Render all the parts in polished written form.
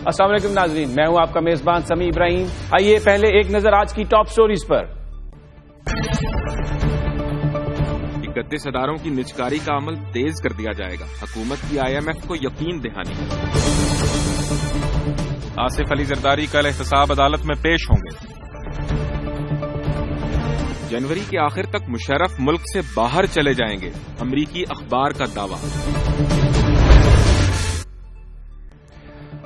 السلام علیکم ناظرین، میں ہوں آپ کا میزبان سمیع ابراہیم۔ آئیے پہلے ایک نظر آج کی ٹاپ سٹوریز پر۔ 31 اداروں کی نجکاری کا عمل تیز کر دیا جائے گا، حکومت کی IMF کو یقین دہانی۔ آصف علی زرداری کل احتساب عدالت میں پیش ہوں گے۔ جنوری کے آخر تک مشرف ملک سے باہر چلے جائیں گے، امریکی اخبار کا دعویٰ۔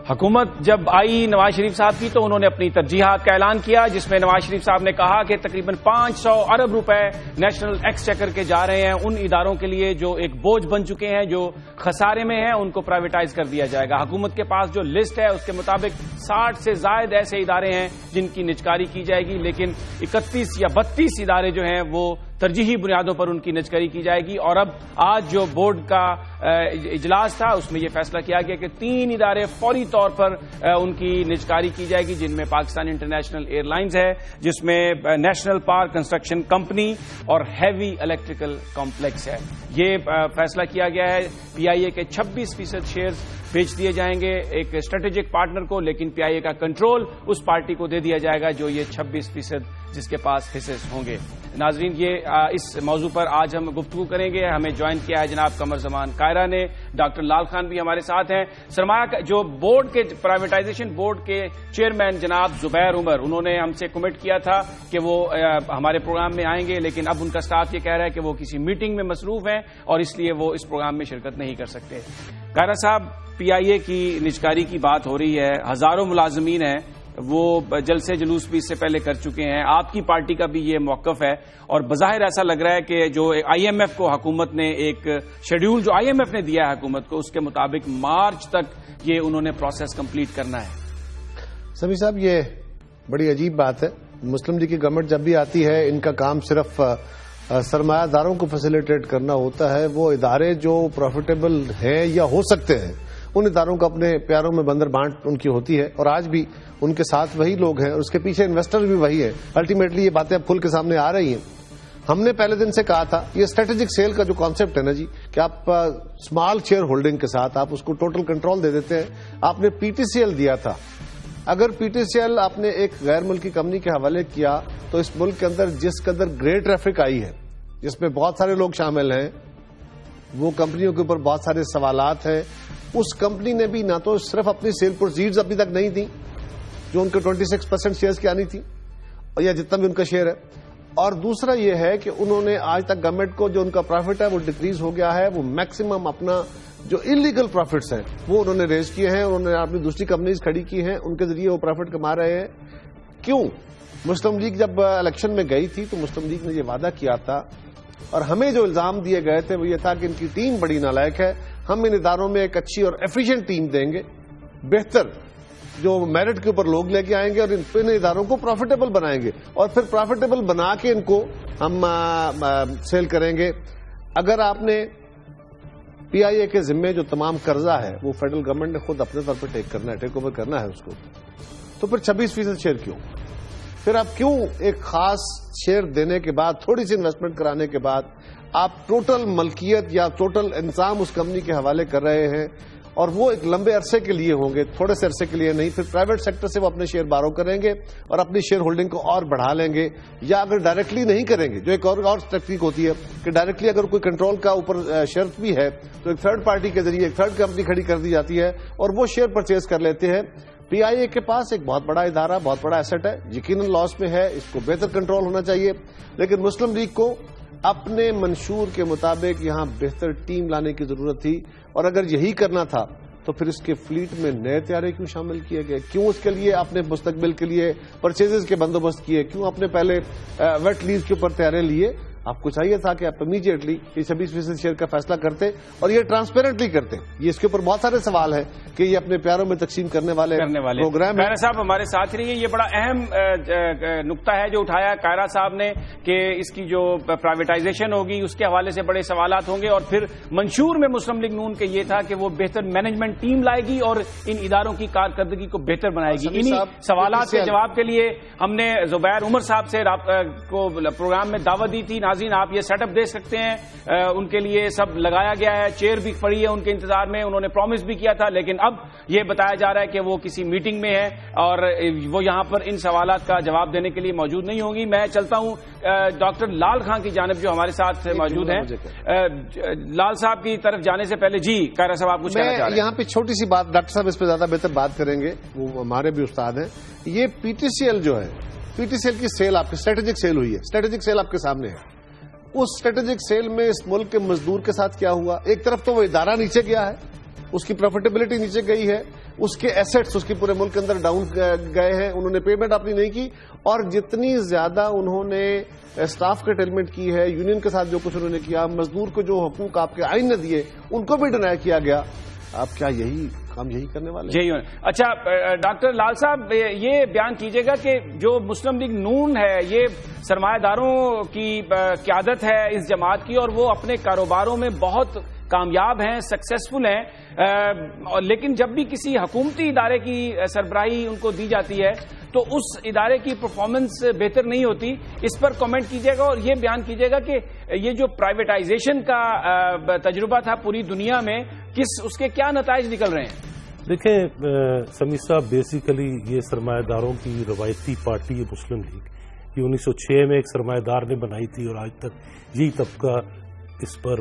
حکومت جب آئی نواز شریف صاحب کی تو انہوں نے اپنی ترجیحات کا اعلان کیا، جس میں نواز شریف صاحب نے کہا کہ تقریباً 500 ارب روپے نیشنل ایکسچیکر کے جا رہے ہیں ان اداروں کے لیے جو ایک بوجھ بن چکے ہیں، جو خسارے میں ہیں، ان کو پرائیویٹائز کر دیا جائے گا۔ حکومت کے پاس جو لسٹ ہے اس کے مطابق 60 سے زائد ایسے ادارے ہیں جن کی نجکاری کی جائے گی، لیکن 31 یا 32 ادارے جو ہیں وہ ترجیحی بنیادوں پر ان کی نجکاری کی جائے گی۔ اور اب آج جو بورڈ کا اجلاس تھا اس میں یہ فیصلہ کیا گیا کہ 3 ادارے فوری طور پر ان کی نجکاری کی جائے گی، جن میں پاکستان انٹرنیشنل ایئر لائنز ہے، جس میں نیشنل پاور کنسٹرکشن کمپنی اور ہیوی الیکٹریکل کمپلیکس ہے۔ یہ فیصلہ کیا گیا ہے PIA کے 26% شیئرز بیچ دیے جائیں گے ایک اسٹریٹجک پارٹنر کو، لیکن PIA کا کنٹرول اس پارٹی کو دے دیا جائے گا جو یہ 26% جس کے پاس حصص ہوں گے۔ ناظرین، یہ اس موضوع پر آج ہم گفتگو کریں گے۔ ہمیں جوائن کیا ہے جناب قمر زمان قاہرہ نے، ڈاکٹر لال خان بھی ہمارے ساتھ ہیں۔ سرمایہ جو بورڈ کے پرائیویٹائزیشن بورڈ کے چیئرمین جناب زبیر عمر، انہوں نے ہم سے کمٹ کیا تھا کہ وہ ہمارے پروگرام میں آئیں گے، لیکن اب ان کا سٹاف یہ کہہ رہا ہے کہ وہ کسی میٹنگ میں مصروف ہیں اور اس لیے وہ اس پروگرام میں شرکت نہیں کر سکتے۔ قاہرہ صاحب، PIA کی نجکاری کی بات ہو رہی ہے، ہزاروں ملازمین ہیں، وہ جلسے جلوس بھی اس سے پہلے کر چکے ہیں، آپ کی پارٹی کا بھی یہ موقف ہے اور بظاہر ایسا لگ رہا ہے کہ جو IMF کو حکومت نے ایک شیڈیول جو IMF نے دیا ہے حکومت کو، اس کے مطابق مارچ تک یہ انہوں نے پروسیس کمپلیٹ کرنا ہے۔ سمیع صاحب، یہ بڑی عجیب بات ہے۔ مسلم لیگ کی گورنمنٹ جب بھی آتی ہے، ان کا کام صرف سرمایہ داروں کو فیسیلیٹیٹ کرنا ہوتا ہے۔ وہ ادارے جو پروفیٹیبل ہیں یا ہو سکتے ہیں، ان اداروں کو اپنے پیاروں میں بندر بانٹ ان کی ہوتی ہے، اور آج بھی ان کے ساتھ وہی لوگ ہیں اور اس کے پیچھے انویسٹر بھی وہی ہے۔ الٹیمیٹلی یہ باتیں اب کھل کے سامنے آ رہی ہیں۔ ہم نے پہلے دن سے کہا تھا یہ اسٹریٹجک سیل کا جو کانسیپٹ ہے نا جی، کہ آپ اسمال شیئر ہولڈنگ کے ساتھ آپ اس کو ٹوٹل کنٹرول دے دیتے ہیں۔ آپ نے PTCL دیا تھا، اگر PTCL آپ نے ایک غیر ملکی کمپنی کے حوالے کیا تو اس ملک کے اندر جس قدر گرے ٹریفک آئی ہے، جس میں بہت سارے لوگ شامل ہیں، وہ کمپنیوں کے اوپر بہت سارے سوالات ہیں۔ اس کمپنی نے بھی نہ تو صرف اپنی سیل پروسیڈز ابھی تک نہیں دی جو ان کے 26% شیئرز کی آنی تھی یا جتنا بھی ان کا شیئر ہے، اور دوسرا یہ ہے کہ انہوں نے آج تک گورنمنٹ کو جو ان کا پروفٹ ہے وہ ڈکریز ہو گیا ہے، وہ میکسیمم اپنا جو انلیگل پروفٹس ہیں وہ انہوں نے ریز کیے ہیں، انہوں نے اپنی دوسری کمپنیز کھڑی کی ہیں، ان کے ذریعے وہ پروفٹ کما رہے ہیں۔ کیوں؟ مسلم لیگ جب الیکشن میں گئی تھی تو مسلم لیگ نے یہ وعدہ کیا تھا اور ہمیں جو الزام دیے گئے تھے وہ یہ تھا کہ ان کی ٹیم بڑی نالائق ہے، ہم ان اداروں میں ایک اچھی اور ایفیشینٹ ٹیم دیں گے، بہتر جو میرٹ کے اوپر لوگ لے کے آئیں گے اور ان اداروں کو پروفیٹیبل بنائیں گے، اور پھر پروفیٹیبل بنا کے ان کو ہم سیل کریں گے۔ اگر آپ نے PIA کے ذمے جو تمام قرضہ ہے وہ فیڈرل گورنمنٹ نے خود اپنے طور پر ٹیک اوور کرنا ہے اس کو، تو پھر 26% شیئر کیوں؟ پھر آپ کیوں ایک خاص شیئر دینے کے بعد، تھوڑی سی انویسٹمنٹ کرانے کے بعد آپ ٹوٹل ملکیت یا ٹوٹل انضام اس کمپنی کے حوالے کر رہے ہیں؟ اور وہ ایک لمبے عرصے کے لیے ہوں گے، تھوڑے سے عرصے کے لیے نہیں۔ پھر پرائیویٹ سیکٹر سے وہ اپنے شیئر بارو کریں گے اور اپنی شیئر ہولڈنگ کو اور بڑھا لیں گے، یا اگر ڈائریکٹلی نہیں کریں گے، جو ایک اور ٹیکنیک ہوتی ہے کہ ڈائریکٹلی اگر کوئی کنٹرول کا اوپر شرط بھی ہے تو ایک تھرڈ پارٹی کے ذریعے ایک تھرڈ کمپنی کھڑی کر دی جاتی ہے اور وہ شیئر پرچیز کر لیتے ہیں۔ PIA کے پاس ایک بہت بڑا ادارہ، بہت بڑا ایسٹ ہے، یقیناً لاس میں ہے، اس کو بہتر کنٹرول ہونا چاہیے، لیکن مسلم لیگ کو اپنے منشور کے مطابق یہاں بہتر ٹیم لانے کی ضرورت تھی، اور اگر یہی کرنا تھا تو پھر اس کے فلیٹ میں نئے طیارے کیوں شامل کیے گئے؟ کیوں اس کے لیے اپنے مستقبل کے لیے پرچیزز کے بندوبست کیے؟ کیوں اپنے پہلے ویٹ لیز کے اوپر طیارے لیے؟ آپ کو چاہیے تھا کہ آپ امیڈیٹلی یہ 26% شیئر کا فیصلہ کرتے اور یہ ٹرانسپیرنٹلی کرتے۔ یہ اس کے اوپر بہت سارے سوال ہیں کہ یہ اپنے پیاروں میں تقسیم کرنے والے پروگرام ہے۔ قاہرہ صاحب ہمارے ساتھ رہیے، یہ بڑا اہم نقطہ ہے جو اٹھایا قاہرہ صاحب نے کہ اس کی جو پرائیویٹائزیشن ہوگی اس کے حوالے سے بڑے سوالات ہوں گے، اور پھر منشور میں مسلم لیگ نون کے یہ تھا کہ وہ بہتر مینجمنٹ ٹیم لائے گی اور ان اداروں کی کارکردگی کو بہتر بنائے گی۔ انہی سوالات کے جواب کے لیے ہم نے زبیر عمر صاحب سے کو پروگرام میں دعوت دی تھی۔ ناظرین آپ یہ سیٹ اپ دیکھ سکتے ہیں, ان کے لیے سب لگایا گیا ہے, چیئر بھی پڑی ہے ان کے انتظار میں. انہوں نے پرومس بھی کیا تھا, لیکن اب یہ بتایا جا رہا ہے کہ وہ کسی میٹنگ میں ہے اور وہ یہاں پر ان سوالات کا جواب دینے کے لیے موجود نہیں ہوں گی. میں چلتا ہوں ڈاکٹر لال خان کی جانب جو ہمارے ساتھ موجود ہیں. لال صاحب کی طرف جانے سے پہلے جی قاہرہ صاحب آپ کچھ کہنا چاہ رہے ہیں؟ یہاں پہ چھوٹی سی بات, ڈاکٹر صاحب اس پہ زیادہ بہتر بات کریں گے, وہ ہمارے بھی استاد ہیں. یہ پی ٹی سی ایل جو ہے, پی ٹی سی ایل کی سیل آپ کی اسٹریٹجک سیل ہوئی ہے, اسٹریٹجک سیل آپ کے سامنے ہے. اس اسٹریٹجک سیل میں اس ملک کے مزدور کے ساتھ کیا ہوا؟ ایک طرف تو وہ ادارہ نیچے گیا ہے, اس کی پروفیٹیبلٹی نیچے گئی ہے, اس کے ایسٹس اس کے پورے ملک کے اندر ڈاؤن گئے ہیں, انہوں نے پیمنٹ اپنی نہیں کی, اور جتنی زیادہ انہوں نے اسٹاف کرٹیلمنٹ کی ہے, یونین کے ساتھ جو کچھ انہوں نے کیا, مزدور کو جو حقوق آپ کے آئین نے دیے ان کو بھی ڈینائی کیا گیا. آپ کیا یہی کرنے والے ہیں؟ اچھا ڈاکٹر لال صاحب یہ بیان کیجیے گا کہ جو مسلم لیگ نون ہے یہ سرمایہ داروں کی قیادت ہے اس جماعت کی, اور وہ اپنے کاروباروں میں بہت کامیاب ہیں, سکسیسفل ہیں, لیکن جب بھی کسی حکومتی ادارے کی سربراہی ان کو دی جاتی ہے تو اس ادارے کی پرفارمنس بہتر نہیں ہوتی. اس پر کامنٹ کیجیے گا اور یہ بیان کیجیے گا کہ یہ جو پرائیویٹائزیشن کا تجربہ تھا پوری دنیا میں, اس کے کیا نتائج نکل رہے ہیں؟ دیکھیں سمیع صاحب, بیسیکلی یہ سرمایہ داروں کی روایتی پارٹی ہے مسلم لیگ. یہ 1906 میں ایک سرمایہ دار نے بنائی تھی اور آج تک یہی طبقہ اس پر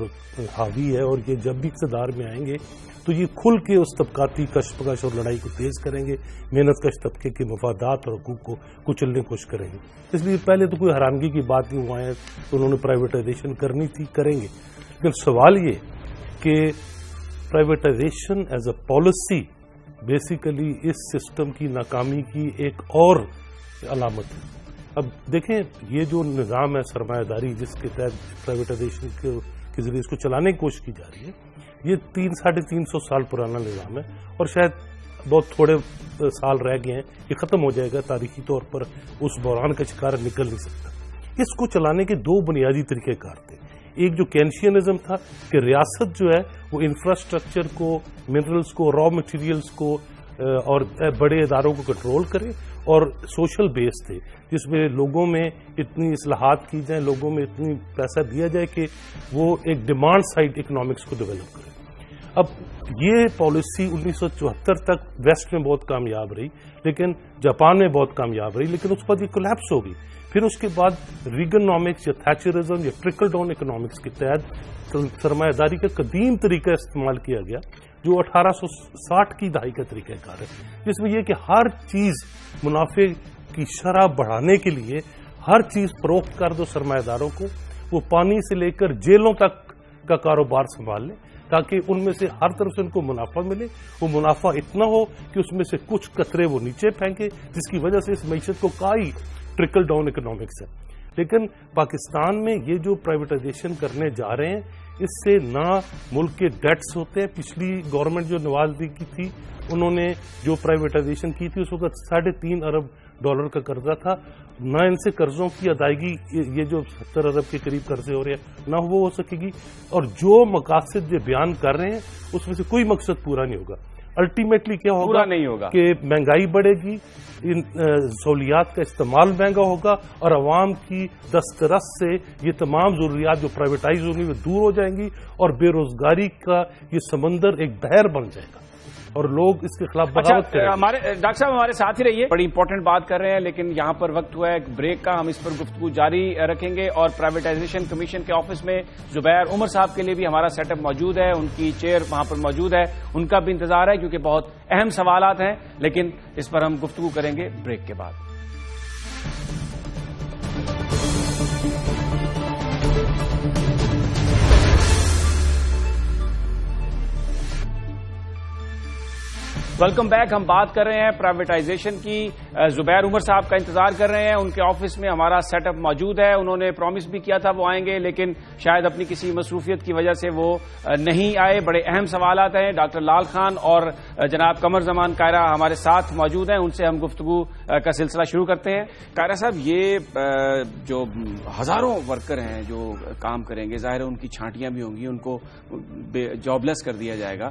حاوی ہے, اور یہ جب بھی اقتدار میں آئیں گے تو یہ کھل کے اس طبقاتی کشمکش اور لڑائی کو تیز کریں گے, محنت کش طبقے کے مفادات اور حقوق کو کچلنے کی کوشش کریں گے. اس لیے پہلے تو کوئی حیرانگی کی بات نہیں ہوا ہے, تو انہوں نے پرائیویٹائزیشن کرنی تھی, کریں گے. لیکن سوال یہ کہ privatization as a policy basically اس سسٹم کی ناکامی کی ایک اور علامت ہے. اب دیکھیں یہ جو نظام ہے سرمایہ داری جس کے تحت پرائیویٹائزیشن کے ذریعے اس کو چلانے کی کوشش کی جا رہی ہے, یہ 300-350 سال پرانا نظام ہے, اور شاید بہت تھوڑے سال رہ گئے ہیں یہ ختم ہو جائے گا. تاریخی طور پر اس بحران کا شکار نکل نہیں سکتا. اس کو چلانے کے دو بنیادی طریقہ کار تھے. ایک جو کینشینزم تھا کہ ریاست جو ہے وہ انفراسٹرکچر کو, منرلز کو, را مٹیریلز کو اور بڑے اداروں کو کنٹرول کرے, اور سوشل بیس تھے جس میں لوگوں میں اتنی اصلاحات کی جائیں, لوگوں میں اتنی پیسہ دیا جائے کہ وہ ایک ڈیمانڈ سائڈ اکنامکس کو ڈیولپ کرے. اب یہ پالیسی 1974 تک ویسٹ میں بہت کامیاب رہی, لیکن جاپان میں بہت کامیاب رہی, لیکن اس پر یہ کولیپس ہو گئی. پھر اس کے بعد ریگنامکس یا تھیچرزم یا ٹرکل ڈاؤن اکنامکس کے تحت سرمایہ داری کا قدیم طریقہ استعمال کیا گیا جو 1860 کی دہائی کا طریقہ کار ہے, جس میں یہ کہ ہر چیز منافع کی شرح بڑھانے کے لیے ہر چیز فروخت کر دو سرمایہ داروں کو, وہ پانی سے لے کر جیلوں تک کا کاروبار سنبھال لیں تاکہ ان میں سے ہر طرف سے ان کو منافع ملے. وہ منافع اتنا ہو کہ اس میں سے کچھ قطرے وہ نیچے پھینکے, جس کی وجہ سے اس معیشت کو کائی ٹرکل ڈاؤن اکنامکس ہے. لیکن پاکستان میں یہ جو پرائیویٹائزیشن کرنے جا رہے ہیں اس سے نہ ملک کے ڈیٹس ہوتے ہیں. پچھلی گورنمنٹ جو نواز لیگ کی تھی انہوں نے جو پرائیویٹائزیشن کی تھی اس وقت $3.5 ارب کا قرضہ تھا, نہ ان سے قرضوں کی ادائیگی یہ جو 70 ارب کے قریب قرضے ہو رہے ہیں نہ وہ ہو سکے گی, اور جو مقاصد یہ بیان کر رہے ہیں اس میں سے کوئی مقصد پورا نہیں ہوگا. الٹیمیٹلی کیا ہوگا کہ مہنگائی بڑھے گی, سہولیات کا استعمال مہنگا ہوگا, اور عوام کی دسترس سے یہ تمام ضروریات جو پرائیویٹائز ہوں گی وہ دور ہو جائیں گی, اور بے روزگاری کا یہ سمندر ایک بحر بن جائے گا اور لوگ اس کے خلاف بغاوت کریں. ڈاکٹر صاحب ہمارے ساتھ ہی رہیے, بڑی امپورٹنٹ بات کر رہے ہیں, لیکن یہاں پر وقت ہوا ہے ایک بریک کا, ہم اس پر گفتگو جاری رکھیں گے. اور پرائیویٹائزیشن کمیشن کے آفس میں زبیر عمر صاحب کے لیے بھی ہمارا سیٹ اپ موجود ہے, ان کی چیئر وہاں پر موجود ہے, ان کا بھی انتظار ہے کیونکہ بہت اہم سوالات ہیں, لیکن اس پر ہم گفتگو کریں گے بریک کے بعد. Welcome back. ہم بات کر رہے ہیں پرائیویٹائزیشن کی. زبیر عمر صاحب کا انتظار کر رہے ہیں, ان کے آفس میں ہمارا سیٹ اپ موجود ہے. انہوں نے پرومس بھی کیا تھا وہ آئیں گے, لیکن شاید اپنی کسی مصروفیت کی وجہ سے وہ نہیں آئے. بڑے اہم سوالات ہیں. ڈاکٹر لال خان اور جناب قمر زمان قاہرہ ہمارے ساتھ موجود ہیں, ان سے ہم گفتگو کا سلسلہ شروع کرتے ہیں. قاہرہ صاحب, یہ جو ہزاروں ورکر ہیں جو کام کریں گے, ظاہر ہے ان کی چھانٹیاں بھی ہوں گی, ان کو جاب لیس کر دیا جائے گا.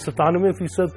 97%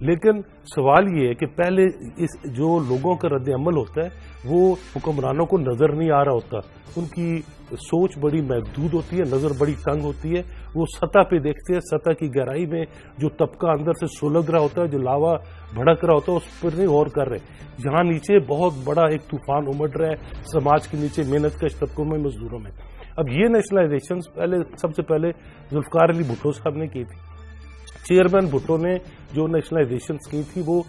لیکن سوال یہ ہے کہ پہلے جو لوگوں کا رد عمل ہوتا ہے وہ حکمرانوں کو نظر نہیں آ رہا ہوتا، ان کی سوچ بڑی محدود ہوتی ہے، نظر بڑی تنگ ہوتی ہے، وہ سطح پہ دیکھتے ہیں، سطح کی گہرائی میں جو طبقہ اندر سے سلگ رہا ہوتا ہے، جو لاوا بھڑک رہا ہوتا ہے، اس پر نہیں غور کر رہے۔ جہاں نیچے بہت بڑا ایک طوفان امڑ رہا ہے سماج کے نیچے، محنت کش طبقوں میں، مزدوروں میں۔ اب یہ نیشنلائزیشن سب سے پہلے ذوالفقار علی بھٹو صاحب نے کی تھی۔ چیئرمین بھٹو نے جو نیشنلائزیشن کی تھی وہ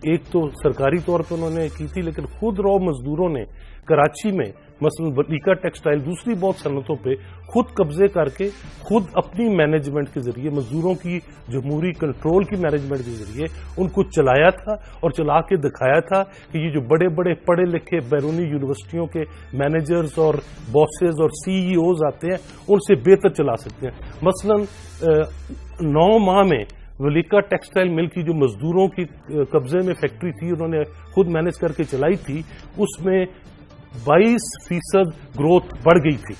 ایک تو سرکاری طور پر انہوں نے کی تھی، لیکن خود رو مزدوروں نے کراچی میں مثلا بلیکا ٹیکسٹائل دوسری بہت صنعتوں پہ خود قبضے کر کے خود اپنی مینجمنٹ کے ذریعے، مزدوروں کی جمہوری کنٹرول کی مینجمنٹ کے ذریعے ان کو چلایا تھا اور چلا کے دکھایا تھا کہ یہ جو بڑے بڑے پڑھے لکھے بیرونی یونیورسٹیوں کے مینیجرز اور باسز اور سی ای اوز آتے ہیں ان سے بہتر چلا سکتے ہیں۔ مثلا 9 ماہ میں ولیکا ٹیکسٹائل مل کی جو مزدوروں کی قبضے میں فیکٹری تھی، انہوں نے خود مینج کر کے چلائی تھی، اس میں 22% گروتھ بڑھ گئی تھی۔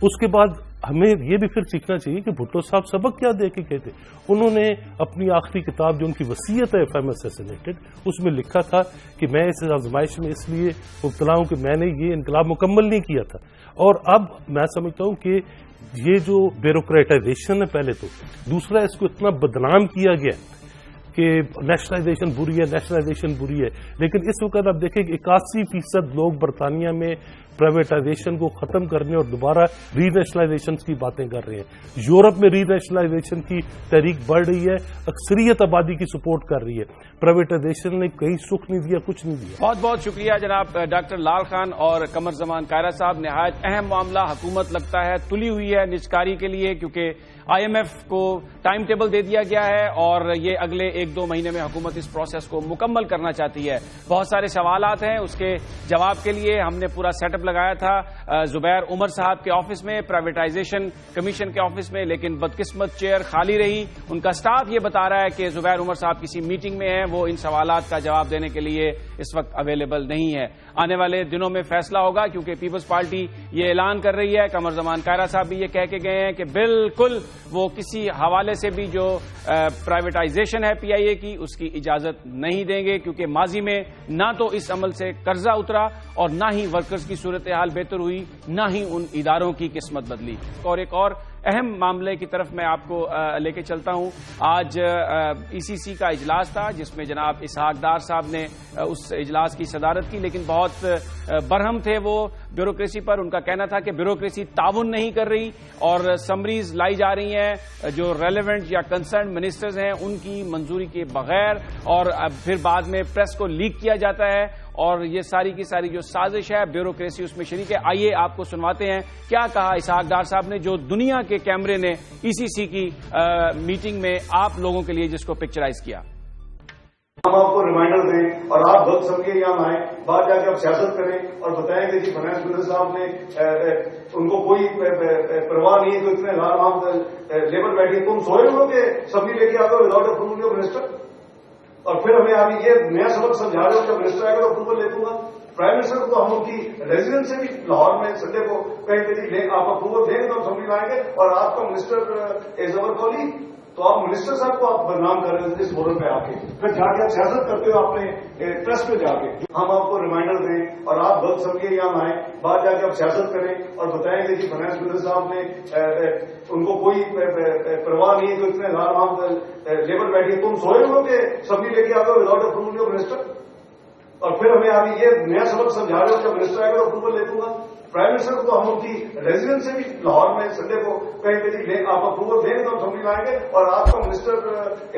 اس کے بعد ہمیں یہ بھی پھر سیکھنا چاہیے کہ بھٹو صاحب سبق کیا دے کے گئے تھے۔ انہوں نے اپنی آخری کتاب جو ان کی وصیت ہے FM Assassinated، اس میں لکھا تھا کہ میں اس آزمائش میں اس لیے مبتلا ہوں کہ میں نے یہ انقلاب مکمل نہیں کیا تھا۔ اور اب میں سمجھتا ہوں کہ یہ جو بیوروکریٹائزیشن ہے پہلے تو، دوسرا اس کو اتنا بدنام کیا گیا کہ نیشنلائزیشن بری ہے، نیشنلائزیشن بری ہے، لیکن اس وقت آپ دیکھیں کہ 81% لوگ برطانیہ میں پرائیویٹائزیشن کو ختم کرنے اور دوبارہ ری نیشنلائزیشن کی باتیں کر رہے ہیں۔ یورپ میں ری نیشنلائزیشن کی تحریک بڑھ رہی ہے، اکثریت آبادی کی سپورٹ کر رہی ہے۔ پرائیویٹائزیشن نے کہیں سکھ نہیں دیا، کچھ نہیں دیا۔ بہت بہت شکریہ جناب ڈاکٹر لال خان اور قمر زمان کائرہ صاحب۔ نہایت اہم معاملہ، حکومت لگتا ہے تلی ہوئی ہے نجکاری کے لیے، کیونکہ IMF کو ٹائم ٹیبل دے دیا گیا ہے اور یہ اگلے 1-2 مہینے میں حکومت اس پروسیس کو مکمل کرنا چاہتی ہے۔ بہت سارے سوالات ہیں، اس کے جواب کے لیے ہم نے پورا سیٹ اپ لگایا تھا زبیر عمر صاحب کے آفس میں، پرائیویٹائزیشن کمیشن کے آفس میں، لیکن بدقسمت چیئر خالی رہی۔ ان کا سٹاف یہ بتا رہا ہے کہ زبیر عمر صاحب کسی میٹنگ میں ہیں، وہ ان سوالات کا جواب دینے کے لیے اس وقت اویلیبل نہیں ہے۔ آنے والے دنوں میں فیصلہ ہوگا، کیونکہ پیپلز پارٹی یہ اعلان کر رہی ہے، قمر زمان کائرہ صاحب بھی یہ کہہ کے گئے ہیں کہ بالکل وہ کسی حوالے سے بھی جو پرائیویٹائزیشن ہے PIA کی، اس کی اجازت نہیں دیں گے، کیونکہ ماضی میں نہ تو اس عمل سے قرضہ اترا اور نہ ہی ورکرز کی صورتحال بہتر ہوئی، نہ ہی ان اداروں کی قسمت بدلی۔ اور ایک اور اہم معاملے کی طرف میں آپ کو لے کے چلتا ہوں۔ آج ECC کا اجلاس تھا جس میں جناب اسحاق ڈار صاحب نے اس اجلاس کی صدارت کی، لیکن بہت برہم تھے وہ بیوروکریسی پر۔ ان کا کہنا تھا کہ بیوروکریسی تعاون نہیں کر رہی اور سمریز لائی جا رہی ہیں جو ریلیونٹ یا کنسرن منسٹرز ہیں ان کی منظوری کے بغیر، اور پھر بعد میں پریس کو لیک کیا جاتا ہے، اور یہ ساری کی ساری جو سازش ہے بیوروکریسی اس میں شریک ہے۔ آئیے آپ کو سنواتے ہیں کیا کہا اسحاق ڈار صاحب نے، جو دنیا کے کیمرے نے ECC کی میٹنگ میں آپ لوگوں کے لیے جس کو پکچرائز کیا۔ ہم آپ کو ریمائنڈر دیں اور آپ وقت سمجھے یہاں آئیں، باہر جا کے آپ سیاست کریں اور بتائیں کہ جی فائنانس منسٹر صاحب نے ان کو کوئی پرواہ نہیں ہے، تو اتنے لال لیبر بیٹھی، تم سوئے ہو کہ سبھی لے کے آ گئے وداؤٹ اپروول آف منسٹر، اور پھر ہمیں ابھی یہ نیا سبق سمجھا رہے ہو کہ منسٹر آئے گا تو اپروول لے دوں گا۔ پرائم منسٹر کو تو ہم ان کی ریزیڈنس سے بھی لاہور میں سنڈے کو کہیں کہ جی آپ اپروول دیں گے تو ہم اسمبلی لائیں گے، اور آپ کا منسٹر از اوور کولی، تو آپ منسٹر صاحب کو آپ بدنام کر رہے ہیں اس فورم پہ آ کے، پھر جا کے آپ سیاست کرتے ہو اپنے پریس پہ جا کے۔ ہم آپ کو ریمائنڈر دیں اور آپ وقت سمجھے یہاں آئیں، باہر جا کے آپ سیاست کریں اور بتائیں کہ جی فائنانس منسٹر صاحب نے ان کو کوئی پرواہ نہیں ہے، تو اتنے لال لیبر بیٹھی، تم سوئے ہو کہ سبھی لے کے آ گئے وداؤٹ اپروول آف منسٹر، اور پھر ہمیں ابھی یہ نیا سبق سمجھا رہے ہو کہ منسٹر آئے گا تو اپروول لے دوں گا۔ پرائم منسٹر کو تو ہم ان کی ریزیڈنس سے بھی لاہور میں سنڈے کو کہیں کہ جی آپ اپروول دیں گے تو ہم اسمبلی لائیں گے، اور آپ کا منسٹر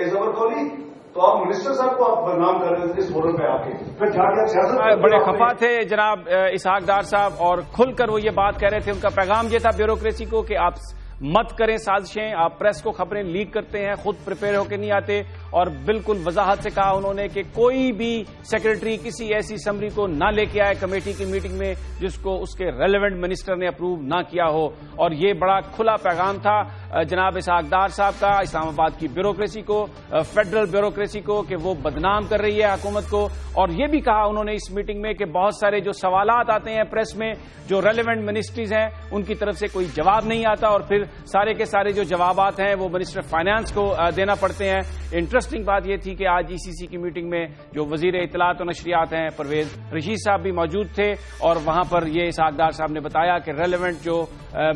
از اوور کولی، تو آپ منسٹر صاحب کو آپ بدنام کر رہے ہیں اس فورم پہ آ کے، پھر جا کے آپ سیاست۔ بڑے خفا تھے جناب اسحاق ڈار صاحب، اور کھل کر وہ یہ بات کہہ رہے تھے۔ ان کا پیغام یہ تھا بیوروکریسی کو کہ آپ مت کریں سازشیں، آپ پریس کو خبریں لیک کرتے ہیں، خود پریپیئر ہو کے نہیں آتے، اور بالکل وضاحت سے کہا انہوں نے کہ کوئی بھی سیکرٹری کسی ایسی اسمبلی کو نہ لے کے آئے کمیٹی کی میٹنگ میں جس کو اس کے ریلیونٹ منسٹر نے اپروو نہ کیا ہو، اور یہ بڑا کھلا پیغام تھا جناب اسحاق ڈار صاحب کا اسلام آباد کی بیوروکریسی کو، فیڈرل بیوروکریسی کو، کہ وہ بدنام کر رہی ہے حکومت کو۔ اور یہ بھی کہا انہوں نے اس میٹنگ میں کہ بہت سارے جو سوالات آتے ہیں پریس میں جو ریلیونٹ منسٹریز ہیں ان کی طرف سے کوئی جواب نہیں آتا، اور پھر سارے کے سارے جو جوابات ہیں وہ منسٹر فائنانس کو دینا پڑتے ہیں. انٹرسٹنگ بات یہ تھی کہ آج ECC کی میٹنگ میں جو وزیر اطلاعات و نشریات ہیں پرویز رشید صاحب بھی موجود تھے, اور وہاں پر یہ اسحاق ڈار صاحب نے بتایا کہ ریلیونٹ جو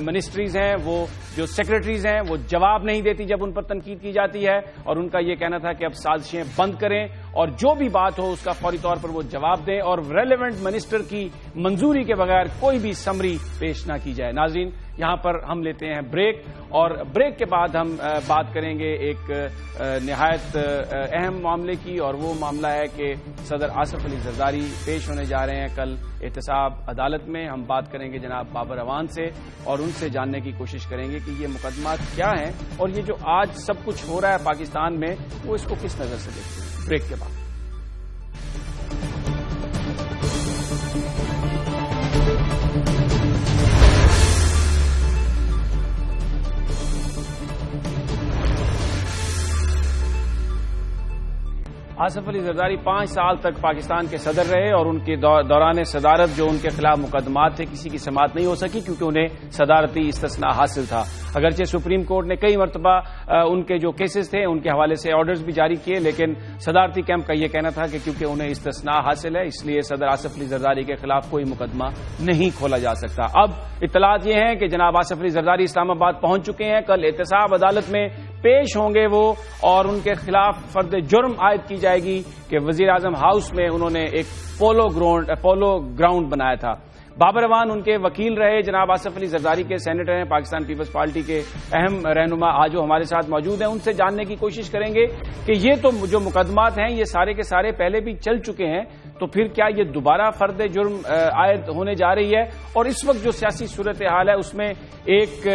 منسٹریز ہیں, وہ جو سیکرٹریز ہیں, وہ جواب نہیں دیتی جب ان پر تنقید کی جاتی ہے, اور ان کا یہ کہنا تھا کہ اب سازشیں بند کریں اور جو بھی بات ہو اس کا فوری طور پر وہ جواب دیں, اور ریلیونٹ منسٹر کی منظوری کے بغیر کوئی بھی سمری پیش نہ کی جائے. ناظرین, یہاں پر ہم لیتے ہیں بریک, اور بریک کے بعد ہم بات کریں گے ایک نہایت اہم معاملے کی, اور وہ معاملہ ہے کہ صدر آصف علی زرداری پیش ہونے جا رہے ہیں کل احتساب عدالت میں. ہم بات کریں گے جناب بابر اعوان سے, اور ان سے جاننے کی کوشش کریں گے کہ یہ مقدمات کیا ہیں, اور یہ جو آج سب کچھ ہو رہا ہے پاکستان میں وہ اس کو کس نظر سے دیکھتے ہیں. بریک کے بعد آصف علی زرداری 5 سال تک پاکستان کے صدر رہے, اور ان کے دوران صدارت جو ان کے خلاف مقدمات تھے کسی کی سماعت نہیں ہو سکی کیونکہ انہیں صدارتی استثناء حاصل تھا. اگرچہ سپریم کورٹ نے کئی مرتبہ ان کے جو کیسز تھے ان کے حوالے سے آرڈرز بھی جاری کیے, لیکن صدارتی کیمپ کا یہ کہنا تھا کہ کیونکہ انہیں استثناء حاصل ہے اس لیے صدر آصف علی زرداری کے خلاف کوئی مقدمہ نہیں کھولا جا سکتا. اب اطلاعات یہ ہیں کہ جناب آصف علی زرداری اسلام آباد پہنچ چکے ہیں. کل احتساب عدالت میں پیش ہوں گے وہ, اور ان کے خلاف فرد جرم عائد کی جائے گی کہ وزیر اعظم ہاؤس میں انہوں نے ایک پولو گراؤنڈ بنایا تھا. بابر اعوان ان کے وکیل رہے. جناب آصف علی زرداری کے سینیٹر ہیں, پاکستان پیپلز پارٹی کے اہم رہنما آج وہ ہمارے ساتھ موجود ہیں. ان سے جاننے کی کوشش کریں گے کہ یہ تو جو مقدمات ہیں یہ سارے کے سارے پہلے بھی چل چکے ہیں, تو پھر کیا یہ دوبارہ فرد جرم عائد ہونے جا رہی ہے. اور اس وقت جو سیاسی صورتحال ہے اس میں ایک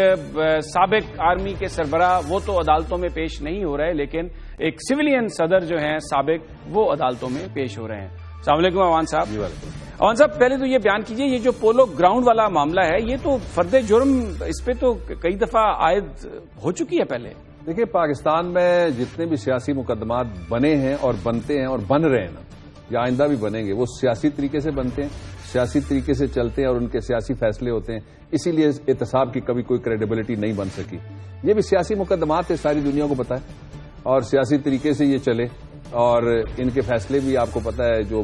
سابق آرمی کے سربراہ وہ تو عدالتوں میں پیش نہیں ہو رہے, لیکن ایک سویلین صدر جو ہیں سابق وہ عدالتوں میں پیش ہو رہے ہیں. السلام علیکم اعوان صاحب. اعوان صاحب, پہلے تو یہ بیان کیجئے, یہ جو پولو گراؤنڈ والا معاملہ ہے یہ تو فرد جرم اس پہ تو کئی دفعہ عائد ہو چکی ہے پہلے. دیکھیے, پاکستان میں جتنے بھی سیاسی مقدمات بنے ہیں اور بنتے ہیں اور بن رہے ہیں نا, یا آئندہ بھی بنیں گے, وہ سیاسی طریقے سے بنتے ہیں, سیاسی طریقے سے چلتے ہیں اور ان کے سیاسی فیصلے ہوتے ہیں. اسی لیے احتساب کی کبھی کوئی کریڈیبلٹی نہیں بن سکی. یہ بھی سیاسی مقدمات ہے, ساری دنیا کو پتا ہے, اور سیاسی طریقے سے یہ چلے, اور ان کے فیصلے بھی آپ کو پتا ہے جو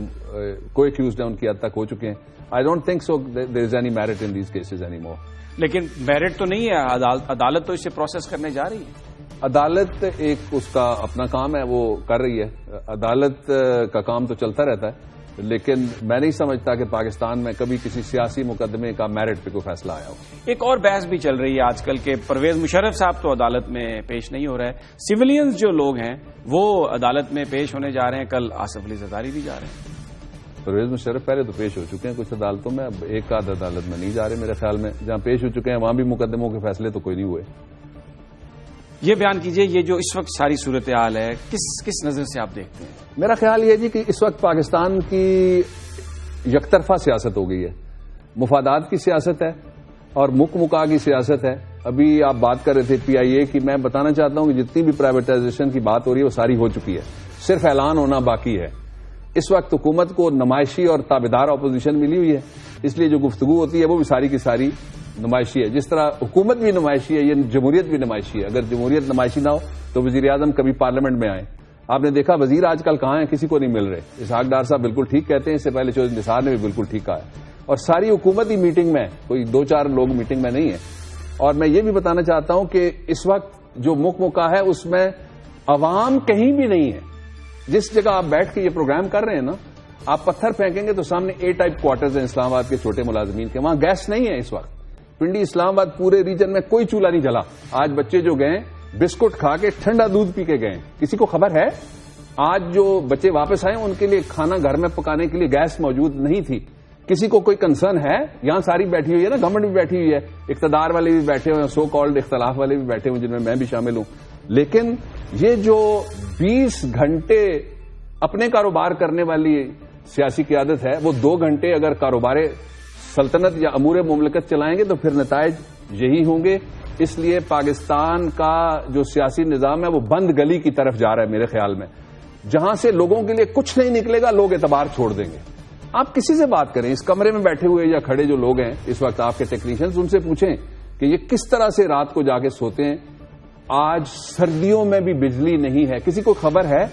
کوئی ایکیوزڈ ہیں ان کی حد تک ہو چکے ہیں. I don't think so there is any merit in these cases any more. لیکن میرٹ تو نہیں ہے, عدالت تو اسے پروسیس کرنے جا رہی ہے. عدالت ایک اس کا اپنا کام ہے, وہ کر رہی ہے. عدالت کا کام تو چلتا رہتا ہے, لیکن میں نہیں سمجھتا کہ پاکستان میں کبھی کسی سیاسی مقدمے کا میرٹ پہ کوئی فیصلہ آیا ہو. ایک اور بحث بھی چل رہی ہے آج کل کہ پرویز مشرف صاحب تو عدالت میں پیش نہیں ہو رہے, سویلینز جو لوگ ہیں وہ عدالت میں پیش ہونے جا رہے ہیں. کل آصف علی زرداری بھی جا رہے ہیں. پرویز مشرف پہلے تو پیش ہو چکے ہیں کچھ عدالتوں میں, اب ایک آدھ عدالت میں نہیں جا رہے میرے خیال میں. جہاں پیش ہو چکے ہیں وہاں بھی مقدموں کے فیصلے تو کوئی نہیں ہوئے. یہ بیان کیجئے, یہ جو اس وقت ساری صورتحال ہے کس نظر سے آپ دیکھتے ہیں؟ میرا خیال یہ جی کہ اس وقت پاکستان کی یک طرفہ سیاست ہو گئی ہے, مفادات کی سیاست ہے اور مکا کی سیاست ہے. ابھی آپ بات کر رہے تھے PIA کی, میں بتانا چاہتا ہوں کہ جتنی بھی پرائیویٹائزیشن کی بات ہو رہی ہے وہ ساری ہو چکی ہے, صرف اعلان ہونا باقی ہے. اس وقت حکومت کو نمائشی اور تابعدار اپوزیشن ملی ہوئی ہے, اس لیے جو گفتگو ہوتی ہے وہ بھی ساری کی ساری نمائشی ہے. جس طرح حکومت بھی نمائشی ہے, یہ جمہوریت بھی نمائشی ہے. اگر جمہوریت نمائشی نہ ہو تو وزیر اعظم کبھی پارلیمنٹ میں آئیں. آپ نے دیکھا وزیر آج کل کہاں ہیں, کسی کو نہیں مل رہے. اسحاق ڈار صاحب بالکل ٹھیک کہتے ہیں, اس سے پہلے چودھری نثار نے بھی بالکل ٹھیک کہا ہے. اور ساری حکومت ہی میٹنگ میں, کوئی 2-4 لوگ میٹنگ میں نہیں ہے. اور میں یہ بھی بتانا چاہتا ہوں کہ اس وقت جو مکا ہے اس میں عوام کہیں بھی نہیں ہے. جس جگہ آپ بیٹھ کے یہ پروگرام کر رہے ہیں نا, آپ پتھر پھینکیں گے تو سامنے A ٹائپ کوارٹرز ہیں اسلام آباد کے چھوٹے ملازمین کے, وہاں گیس نہیں ہے اس وقت. پنڈی اسلام آباد پورے ریجن میں کوئی چولہا نہیں جلا. آج بچے جو گئے بسکٹ کھا کے ٹھنڈا دودھ پی کے گئے, کسی کو خبر ہے؟ آج جو بچے واپس آئے ان کے لیے کھانا گھر میں پکانے کے لیے گیس موجود نہیں تھی. کسی کو کوئی کنسرن ہے؟ یہاں ساری بیٹھی ہوئی ہے نا, گورنمنٹ بھی بیٹھی ہوئی ہے, اقتدار والے بھی بیٹھے ہوئے ہیں, سو کالڈ اختلاف والے بھی بیٹھے ہوئے جن میں میں بھی شامل ہوں. لیکن یہ جو 20 گھنٹے اپنے کاروبار کرنے والی سیاسی قیادت ہے, وہ 2 گھنٹے اگر کاروبار سلطنت یا امور مملکت چلائیں گے تو پھر نتائج یہی ہوں گے. اس لیے پاکستان کا جو سیاسی نظام ہے وہ بند گلی کی طرف جا رہا ہے میرے خیال میں, جہاں سے لوگوں کے لیے کچھ نہیں نکلے گا, لوگ اعتبار چھوڑ دیں گے. آپ کسی سے بات کریں, اس کمرے میں بیٹھے ہوئے یا کھڑے جو لوگ ہیں اس وقت آپ کے ٹیکنیشینز, ان سے پوچھیں کہ یہ کس طرح سے رات کو جا کے سوتے ہیں. آج سردیوں میں بھی بجلی نہیں ہے. کسی کو خبر ہے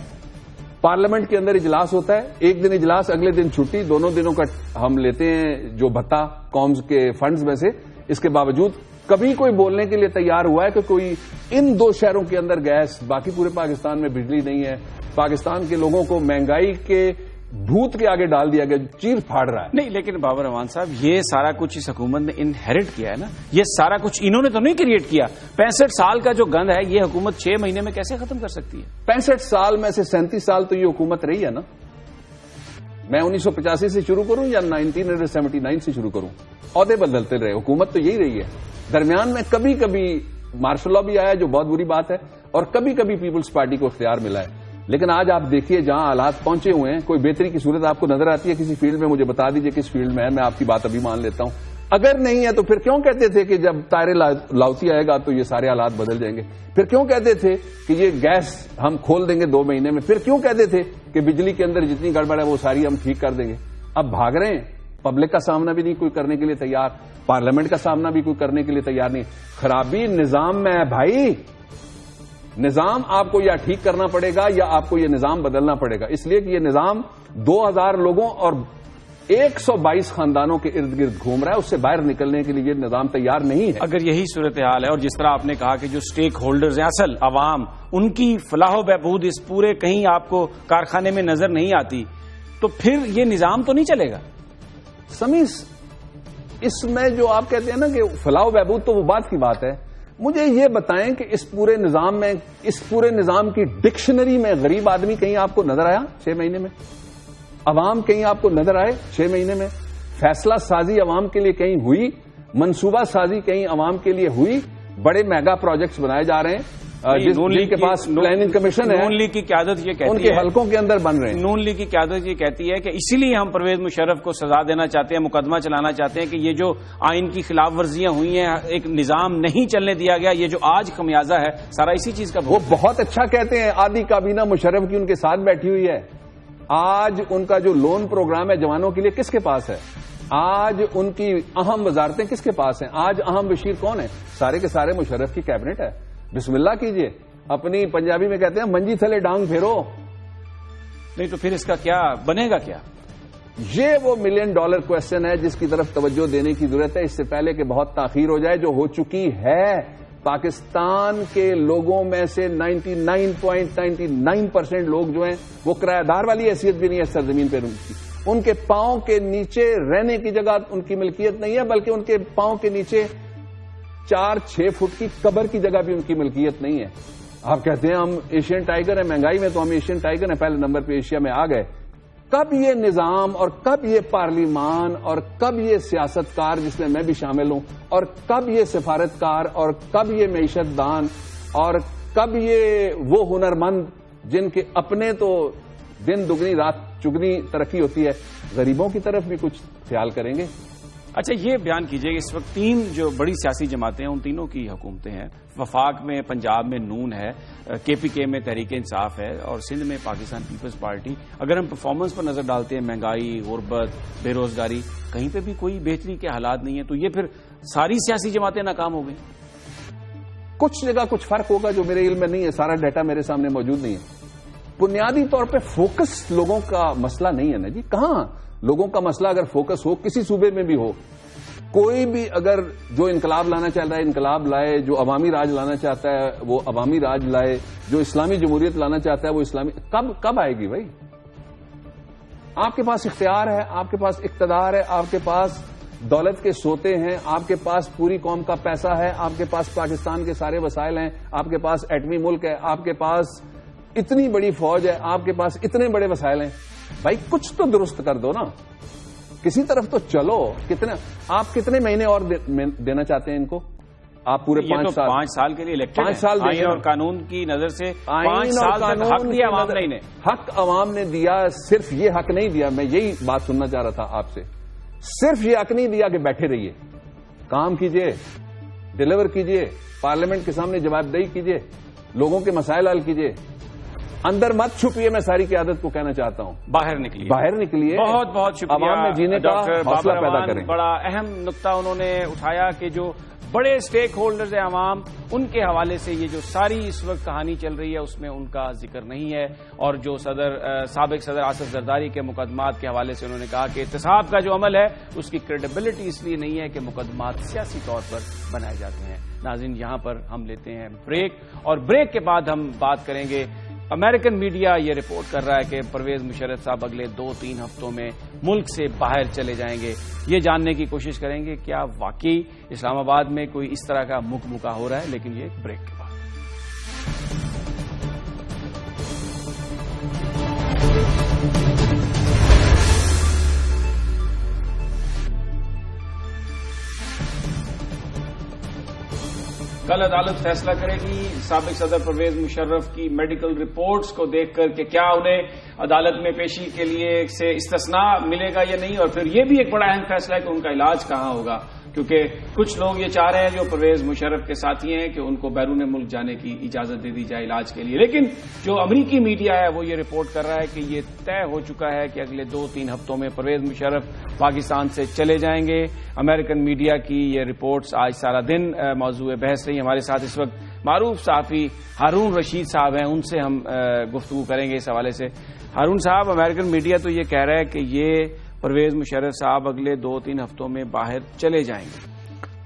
پارلیمنٹ کے اندر اجلاس ہوتا ہے, ایک دن اجلاس اگلے دن چھٹی, دونوں دنوں کا ہم لیتے ہیں جو بھتہ قومز کے فنڈز میں سے. اس کے باوجود کبھی کوئی بولنے کے لیے تیار ہوا ہے کہ کوئی ان 2 شہروں کے اندر گیس, باقی پورے پاکستان میں بجلی نہیں ہے. پاکستان کے لوگوں کو مہنگائی کے بھوت کے آگے ڈال دیا گیا, چیر پھاڑ رہا ہے. نہیں, لیکن بابر امان صاحب یہ سارا کچھ اس حکومت نے انہیریٹ کیا ہے نا, یہ سارا کچھ انہوں نے تو نہیں کریٹ کیا. 65 سال کا جو گند ہے یہ حکومت 6 مہینے میں کیسے ختم کر سکتی ہے؟ 65 سال میں سے 37 سال تو یہ حکومت رہی ہے نا. میں 1985 سے شروع کروں یا 1979 سے شروع کروں, عہدے بدلتے رہے, حکومت تو یہی رہی ہے. درمیان میں کبھی کبھی مارشل لا بھی آیا جو بہت بری بات ہے, اور کبھی کبھی پیپلز پارٹی کو اختیار ملا ہے. لیکن آج آپ دیکھیے جہاں حالات پہنچے ہوئے ہیں, کوئی بہتری کی صورت آپ کو نظر آتی ہے کسی فیلڈ میں؟ مجھے بتا دیجئے کس فیلڈ میں ہے, میں آپ کی بات ابھی مان لیتا ہوں. اگر نہیں ہے تو پھر کیوں کہتے تھے کہ جب طاہر لاؤتی آئے گا تو یہ سارے حالات بدل جائیں گے؟ پھر کیوں کہتے تھے کہ یہ گیس ہم کھول دیں گے 2 مہینے میں؟ پھر کیوں کہتے تھے کہ بجلی کے اندر جتنی گڑبڑ ہے وہ ساری ہم ٹھیک کر دیں گے؟ اب بھاگ رہے ہیں. پبلک کا سامنا بھی نہیں کوئی کرنے کے لیے تیار, پارلیمنٹ کا سامنا بھی کوئی کرنے کے لیے تیار نہیں. خرابی نظام میں ہے بھائی. نظام آپ کو یا ٹھیک کرنا پڑے گا یا آپ کو یہ نظام بدلنا پڑے گا, اس لیے کہ یہ نظام 2000 لوگوں اور 122 خاندانوں کے ارد گرد گھوم رہا ہے. اس سے باہر نکلنے کے لیے یہ نظام تیار نہیں ہے. اگر یہی صورتحال ہے اور جس طرح آپ نے کہا کہ جو سٹیک ہولڈرز ہیں, اصل عوام, ان کی فلاح و بہبود اس پورے کہیں آپ کو کارخانے میں نظر نہیں آتی, تو پھر یہ نظام تو نہیں چلے گا. سمیس, اس میں جو آپ کہتے ہیں نا کہ فلاح و بہبود, تو وہ بات کی بات ہے. مجھے یہ بتائیں کہ اس پورے نظام میں, اس پورے نظام کی ڈکشنری میں غریب آدمی کہیں آپ کو نظر آیا 6 مہینے میں؟ عوام کہیں آپ کو نظر آئے 6 مہینے میں؟ فیصلہ سازی عوام کے لیے کہیں ہوئی؟ منصوبہ سازی کہیں عوام کے لیے ہوئی؟ بڑے میگا پروجیکٹس بنائے جا رہے ہیں جن کے پاس پلاننگ کمیشن ہے, نون لیگ کی قیادت یہ کہتی ہے, ان کے حلقوں کے اندر بن رہے ہیں. نون لیگ کی قیادت یہ کہتی ہے کہ اسی لیے ہم پرویز مشرف کو سزا دینا چاہتے ہیں, مقدمہ چلانا چاہتے ہیں کہ یہ جو آئین کی خلاف ورزیاں ہوئی ہیں, ایک نظام نہیں چلنے دیا گیا, یہ جو آج خمیازہ ہے سارا اسی چیز کا. وہ بہت اچھا کہتے ہیں. آدھی کابینہ مشرف کی ان کے ساتھ بیٹھی ہوئی ہے. آج ان کا جو لون پروگرام ہے جوانوں کے لیے کس کے پاس ہے؟ آج ان کی اہم وزارتیں کس کے پاس ہیں؟ آج اہم وزیر کون ہے؟ سارے کے سارے مشرف کی کیبنٹ ہے. بسم اللہ کیجئے. اپنی پنجابی میں کہتے ہیں منجی تھلے ڈانگ پھیرو. نہیں تو پھر اس کا کیا بنے گا؟ کیا یہ وہ $1 ملین کوشچن ہے جس کی طرف توجہ دینے کی ضرورت ہے, اس سے پہلے کہ بہت تاخیر ہو جائے, جو ہو چکی ہے. پاکستان کے لوگوں میں سے 99.99% لوگ جو ہیں وہ کرایہ دار والی حیثیت بھی نہیں ہے سرزمین پہ. ان کے پاؤں کے نیچے رہنے کی جگہ ان کی ملکیت نہیں ہے, بلکہ ان کے پاؤں کے نیچے 4-6 فٹ کی قبر کی جگہ بھی ان کی ملکیت نہیں ہے. آپ کہتے ہیں ہم ایشین ٹائیگر ہیں, مہنگائی میں تو ہم ایشین ٹائیگر ہیں, پہلے نمبر پہ ایشیا میں آ گئے. کب یہ نظام اور کب یہ پارلیمان اور کب یہ سیاستکار جس میں میں بھی شامل ہوں, اور کب یہ سفارتکار اور کب یہ معیشت دان اور کب یہ وہ ہنرمند جن کے اپنے تو دن دگنی رات چگنی ترقی ہوتی ہے, غریبوں کی طرف بھی کچھ خیال کریں گے؟ اچھا یہ بیان کیجئے کہ اس وقت 3 جو بڑی سیاسی جماعتیں ہیں ان تینوں کی حکومتیں ہیں. وفاق میں پنجاب میں نون ہے, KPK میں تحریک انصاف ہے, اور سندھ میں پاکستان پیپلز پارٹی. اگر ہم پرفارمنس پر نظر ڈالتے ہیں, مہنگائی, غربت, بے روزگاری, کہیں پہ بھی کوئی بہتری کے حالات نہیں ہیں, تو یہ پھر ساری سیاسی جماعتیں ناکام ہو گئی. کچھ جگہ کچھ فرق ہوگا جو میرے علم میں نہیں ہے, سارا ڈیٹا میرے سامنے موجود نہیں ہے. بنیادی طور پہ فوکس لوگوں کا مسئلہ نہیں ہے نا جی. کہاں لوگوں کا مسئلہ اگر فوکس ہو, کسی صوبے میں بھی ہو, کوئی بھی اگر جو انقلاب لانا چاہتا ہے انقلاب لائے, جو عوامی راج لانا چاہتا ہے وہ عوامی راج لائے, جو اسلامی جمہوریت لانا چاہتا ہے وہ اسلامی. کب آئے گی بھائی؟ آپ کے پاس اختیار ہے, آپ کے پاس اقتدار ہے, آپ کے پاس دولت کے سوتے ہیں, آپ کے پاس پوری قوم کا پیسہ ہے, آپ کے پاس پاکستان کے سارے وسائل ہیں, آپ کے پاس ایٹمی ملک ہے, آپ کے پاس اتنی بڑی فوج ہے, آپ کے پاس اتنے بڑے وسائل ہیں. بھائی کچھ تو درست کر دو نا, کسی طرف تو چلو. آپ کتنے مہینے اور دینا چاہتے ہیں ان کو؟ آپ پورے 5 سال 5 سال کے لیے الیکٹڈ 5 سال آئین اور قانون کی نظر سے 5 سال تک حق دیا عوام نے. حق عوام نے دیا. صرف یہ حق نہیں دیا, میں یہی بات سننا چاہ رہا تھا آپ سے, صرف یہ حق نہیں دیا کہ بیٹھے رہیے, کام کیجئے, ڈیلیور کیجئے, پارلیمنٹ کے سامنے جواب دہی کیجئے, لوگوں کے مسائل حل کیجئے, اندر مت چھپیے. میں ساری قیادت کو کہنا چاہتا ہوں باہر نکلیے. بہت بہت شکریہ عوام میں جینے کا حوصلہ پیدا کریں. بڑا اہم نقطہ انہوں نے اٹھایا کہ جو بڑے سٹیک ہولڈرز ہیں عوام، ان کے حوالے سے یہ جو ساری اس وقت کہانی چل رہی ہے اس میں ان کا ذکر نہیں ہے. اور جو سابق صدر آصف زرداری کے مقدمات کے حوالے سے انہوں نے کہا کہ احتساب کا جو عمل ہے اس کی کریڈیبلٹی اس لیے نہیں ہے کہ مقدمات سیاسی طور پر بنائے جاتے ہیں. ناظرین، یہاں پر ہم لیتے ہیں بریک، اور بریک کے بعد ہم بات کریں گے. امریکن میڈیا یہ رپورٹ کر رہا ہے کہ پرویز مشرف صاحب اگلے 2-3 ہفتوں میں ملک سے باہر چلے جائیں گے. یہ جاننے کی کوشش کریں گے کیا واقعی اسلام آباد میں کوئی اس طرح کا مکہ ہو رہا ہے، لیکن یہ بریک کے بعد. کل عدالت فیصلہ کرے گی سابق صدر پرویز مشرف کی میڈیکل رپورٹس کو دیکھ کر کہ کیا انہیں عدالت میں پیشی کے لیے سے استثناء ملے گا یا نہیں. اور پھر یہ بھی ایک بڑا اہم فیصلہ ہے کہ ان کا علاج کہاں ہوگا، کیونکہ کچھ لوگ یہ چاہ رہے ہیں جو پرویز مشرف کے ساتھی ہیں کہ ان کو بیرون ملک جانے کی اجازت دے دی جائے علاج کے لیے. لیکن جو امریکی میڈیا ہے وہ یہ رپورٹ کر رہا ہے کہ یہ طے ہو چکا ہے کہ اگلے 2-3 ہفتوں میں پرویز مشرف پاکستان سے چلے جائیں گے. امریکن میڈیا کی یہ رپورٹس آج سارا دن موضوع بحث رہی. ہمارے ساتھ اس وقت معروف صحافی ہارون رشید صاحب ہیں، ان سے ہم گفتگو کریں گے اس حوالے سے. ہارون صاحب، امریکن میڈیا تو یہ کہہ رہا ہے کہ یہ پرویز مشرف صاحب اگلے 2-3 ہفتوں میں باہر چلے جائیں گے.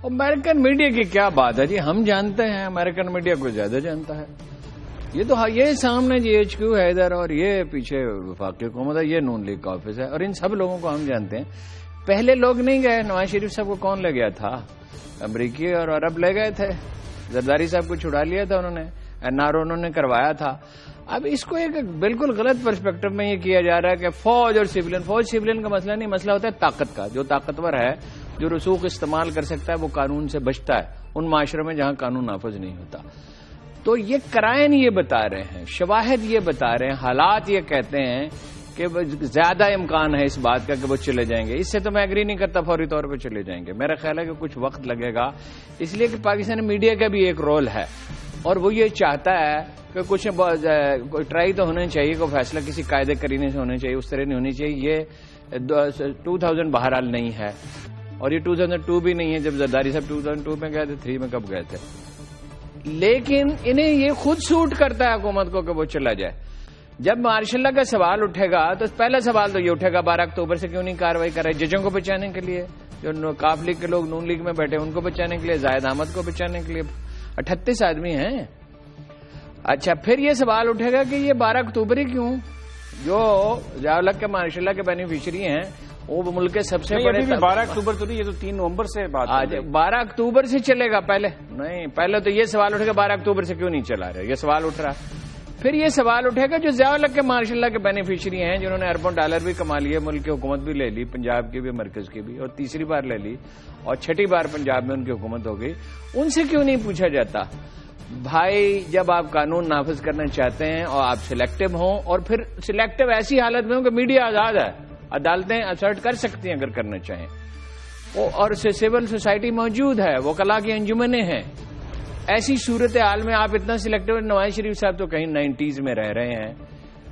امریکن میڈیا کی کیا بات ہے جی، ہم جانتے ہیں، امریکن میڈیا کو زیادہ جانتا ہے. یہ تو یہ سامنے جی HQ ہے ادھر، اور یہ پیچھے وفاقی حکومت ہے، یہ نون لیگ کا آفس ہے، اور ان سب لوگوں کو ہم جانتے ہیں. پہلے لوگ نہیں گئے. نواز شریف صاحب کو کون لے گیا تھا؟ امریکی اور عرب لے گئے تھے. زرداری صاحب کو چھڑا لیا تھا انہوں نے، NRO انہوں نے کروایا تھا. اب اس کو ایک بالکل غلط پرسپیکٹو میں یہ کیا جا رہا ہے کہ فوج اور سیولین کا مسئلہ نہیں، مسئلہ ہوتا ہے طاقت کا. جو طاقتور ہے، جو رسوخ استعمال کر سکتا ہے، وہ قانون سے بچتا ہے ان معاشروں میں جہاں قانون نافذ نہیں ہوتا. تو یہ کرائن یہ بتا رہے ہیں، شواہد یہ بتا رہے ہیں، حالات یہ کہتے ہیں کہ زیادہ امکان ہے اس بات کا کہ وہ چلے جائیں گے. اس سے تو میں ایگری نہیں کرتا فوری طور پہ چلے جائیں گے. میرا خیال ہے کہ کچھ وقت لگے گا، اس لیے کہ پاکستانی میڈیا کا بھی ایک رول ہے، اور وہ یہ چاہتا ہے کہ کچھ ٹرائی تو ہونا چاہیے، کوئی فیصلہ کسی قاعدے کرینے سے ہونا چاہیے، اس طرح نہیں ہونی چاہیے. یہ 2000 بہرحال نہیں ہے، اور یہ 2002 بھی نہیں ہے جب زرداری صاحب 2002 میں گئے تھے. 3 میں کب گئے تھے؟ لیکن انہیں یہ خود سوٹ کرتا ہے حکومت کو کہ وہ چلا جائے. جب مارشل لا کا سوال اٹھے گا تو پہلا سوال تو یہ اٹھے گا 12 اکتوبر سے کیوں نہیں کاروائی کر رہے ججوں کو بچانے کے لیے، جو کاف لیگ کے لوگ نون لیگ میں بیٹھے ان کو بچانے کے لیے، زاہد احمد کو بچانے کے لیے. 38 آدمی ہیں. اچھا، پھر یہ سوال اٹھے گا کہ یہ 12 اکتوبر ہی کیوں؟ جو ضیاء الحق کے مارشل لا کے بینیفیشری ہیں وہ ملک کے سب سے بڑے. 12 اکتوبر تو نہیں، یہ تو 3 نومبر سے بات ہے. 12 اکتوبر سے چلے گا پہلے نہیں، پہلے تو یہ سوال اٹھے گا 12 اکتوبر سے کیوں نہیں چلا رہے، یہ سوال اٹھ رہا. پھر یہ سوال اٹھے گا جو ضیاء الحق کے مارشل لا کے بینیفیشری ہیں، جنہوں نے اربوں ڈالر بھی کما لیے، ملک کی حکومت بھی لے لی، پنجاب کی بھی، مرکز کی بھی، اور تیسری بار لے لی، اور 6ٹھی بار پنجاب میں ان کی حکومت ہو گئی. ان سے کیوں نہیں پوچھا جاتا بھائی جب آپ قانون نافذ کرنا چاہتے ہیں اور آپ سلیکٹو ہوں، اور پھر سلیکٹو ایسی حالت میں ہوں کہ میڈیا آزاد ہے، عدالتیں اسرٹ کر سکتی ہیں اگر کرنا چاہیں، اور سول سوسائٹی موجود ہے، وکلاء کی انجمنیں ہیں. ایسی صورتحال میں آپ اتنا سلیکٹو. نواز شریف صاحب تو کہیں 90s میں رہ رہے ہیں،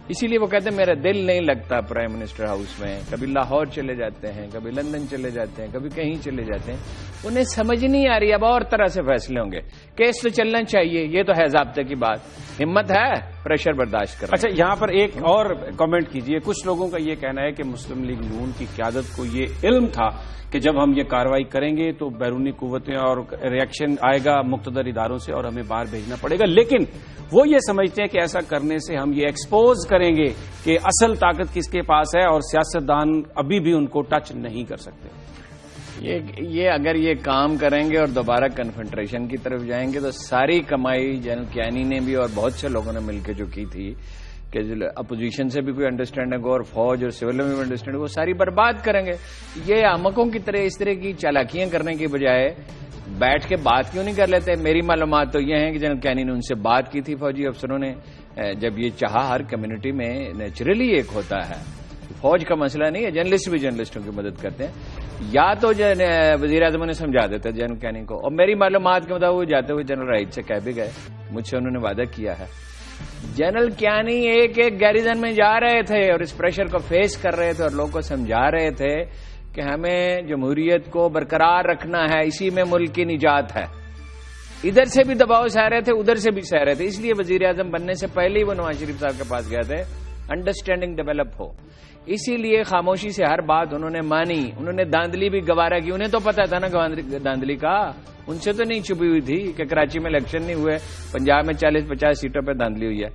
اسی لیے وہ کہتے ہیں میرا دل نہیں لگتا پرائم منسٹر ہاؤس میں. کبھی لاہور چلے جاتے ہیں، کبھی لندن چلے جاتے ہیں، کبھی کہیں چلے جاتے ہیں. انہیں سمجھ نہیں آ رہی اب اور طرح سے فیصلے ہوں گے. کیس تو چلنا چاہیے، یہ تو ہے ضابطے کی بات، ہمت ہے پریشر برداشت کرنا. اچھا، یہاں پر ایک اور کامنٹ کیجئے. کچھ لوگوں کا یہ کہنا ہے کہ مسلم لیگ نون کی قیادت کو یہ علم تھا کہ جب ہم یہ کارروائی کریں گے تو بیرونی قوتیں اور ریئیکشن آئے گا مقتدر اداروں سے اور ہمیں باہر بھیجنا پڑے گا، لیکن وہ یہ سمجھتے ہیں کہ ایسا کرنے سے ہم یہ ایکسپوز کریں گے کہ اصل طاقت کس کے پاس ہے، اور سیاستدان ابھی بھی ان کو ٹچ نہیں کر سکتے. یہ اگر یہ کام کریں گے اور دوبارہ کنفنٹریشن کی طرف جائیں گے تو ساری کمائی جنرل کیانی نے بھی اور بہت سے لوگوں نے مل کے جو کی تھی کہ اپوزیشن سے بھی کوئی انڈرسٹینڈنگ ہو اور فوج اور سول میں بھی انڈرسٹینڈنگ ہو، ساری برباد کریں گے. یہ احمقوں کی طرح اس طرح کی چالاکیاں کرنے کی بجائے بیٹھ کے بات کیوں نہیں کر لیتے؟ میری معلومات تو یہ ہیں کہ جنرل کیانی نے ان سے بات کی تھی، فوجی افسروں نے، جب یہ چاہا. ہر کمیونٹی میں نیچرلی ایک ہوتا ہے، فوج کا مسئلہ نہیں ہے، جرنلسٹ بھی جرنلسٹوں کی مدد کرتے ہیں. یا تو وزیر اعظم نے سمجھا دیتے جنرل کیانی کو، اور میری معلومات کے مطابق وہ جاتے ہوئے جنرل رائٹ سے کہہ بھی گئے، مجھ سے انہوں نے وعدہ کیا ہے. جنرل کیانی ایک ایک گیریزن میں جا رہے تھے اور اس پریشر کو فیس کر رہے تھے اور لوگوں کو سمجھا رہے تھے کہ ہمیں جمہوریت کو برقرار رکھنا ہے، اسی میں ملک کی نجات ہے. ادھر سے بھی دباؤ سہ رہے تھے، ادھر سے بھی سہ رہے تھے، اس لیے وزیر اعظم بننے سے پہلے ہی وہ نواز شریف صاحب کے پاس گئے تھے، انڈرسٹینڈنگ ڈیولپ ہو. اسی لیے خاموشی سے ہر بات انہوں نے مانی. انہوں نے دھاندلی بھی گوارا کی. انہیں تو پتا تھا نا دھاندلی کا، ان سے تو نہیں چھپی ہوئی تھی کہ کراچی میں الیکشن نہیں ہوئے، پنجاب میں 40-50 سیٹوں پہ دھاندلی ہوئی ہے.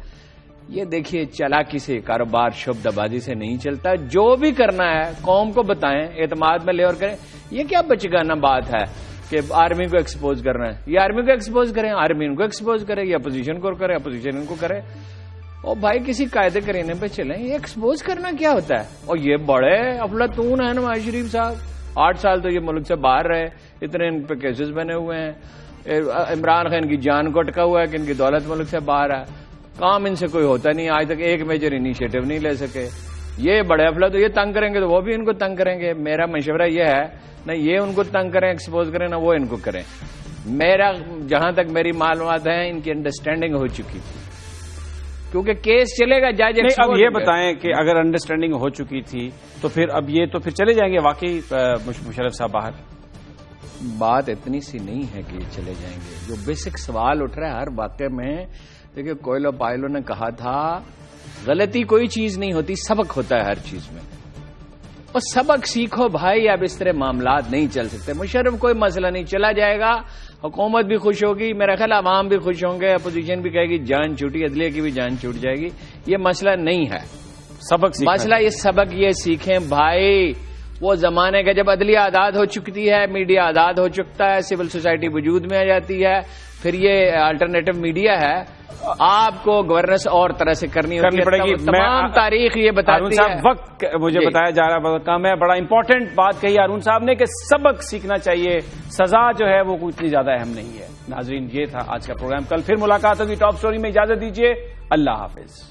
یہ دیکھیے چالاکی سے کاروبار شعبہ بازی سے نہیں چلتا. جو بھی کرنا ہے قوم کو بتائیں، اعتماد میں لے اور کریں. یہ کیا بچگانہ بات ہے کہ آرمی کو ایکسپوز کرنا ہے؟ یہ آرمی کو ایکسپوز کریں، آرمی ان کو ایکسپوز کرے، یا اپوزیشن کو کرے، اپوزیشن ان کو کرے. اور بھائی کسی قاعدے کرینے پہ چلیں. یہ ایکسپوز کرنا کیا ہوتا ہے؟ اور یہ بڑے افلاطون ہیں نواز شریف صاحب. 8 سال تو یہ ملک سے باہر رہے، اتنے ان پہ کیسز بنے ہوئے ہیں. عمران خان کی جان کو اٹکا ہوا ہے کہ ان کی دولت ملک سے باہر ہے. کام ان سے کوئی ہوتا نہیں، آج تک ایک میجر انیشیٹو نہیں لے سکے. یہ بڑے افلاط تو یہ تنگ کریں گے تو وہ بھی ان کو تنگ کریں گے. میرا مشورہ یہ ہے نہ یہ ان کو تنگ کریں ایکسپوز کریں، نہ وہ ان کو کریں. میرا جہاں تک میری معلومات ہیں ان کی انڈرسٹینڈنگ ہو چکی تھی، کیونکہ کیس چلے گا جج. اب یہ بتائیں کہ اگر انڈرسٹینڈنگ ہو چکی تھی تو پھر اب یہ تو پھر چلے جائیں گے واقعی مشرف صاحب باہر؟ بات اتنی سی نہیں ہے کہ یہ چلے جائیں گے. جو بیسک سوال اٹھ رہا ہے ہر واقعے میں، دیکھیے کوئلو پائلو نے کہا تھا غلطی کوئی چیز نہیں ہوتی، سبق ہوتا ہے ہر چیز میں. اور سبق سیکھو بھائی. اب اس طرح معاملات نہیں چل سکتے. مشرف کوئی مسئلہ نہیں، چلا جائے گا، حکومت بھی خوش ہوگی، میرا خیال عوام بھی خوش ہوں گے، اپوزیشن بھی کہے گی جان چھوٹی، عدلیہ کی بھی جان چھوٹ جائے گی. یہ مسئلہ نہیں ہے. مسئلہ یہ سبق یہ سیکھیں بھائی. وہ زمانے کا جب عدلیہ آزاد ہو چکتی ہے، میڈیا آزاد ہو چکتا ہے، سول سوسائٹی وجود میں آ جاتی ہے، پھر یہ الٹرنیٹو میڈیا ہے. آپ کو گورننس اور طرح سے کرنی پڑے گی. تمام تاریخ یہ بتاتی ہے. وقت مجھے بتایا جا رہا بہت کم ہے. بڑا امپورٹنٹ بات کہی ہارون صاحب نے کہ سبق سیکھنا چاہیے، سزا جو ہے وہ اتنی زیادہ اہم نہیں ہے. ناظرین یہ تھا آج کا پروگرام. کل پھر ملاقات ہوگی ٹاپ سٹوری میں. اجازت دیجیے، اللہ حافظ.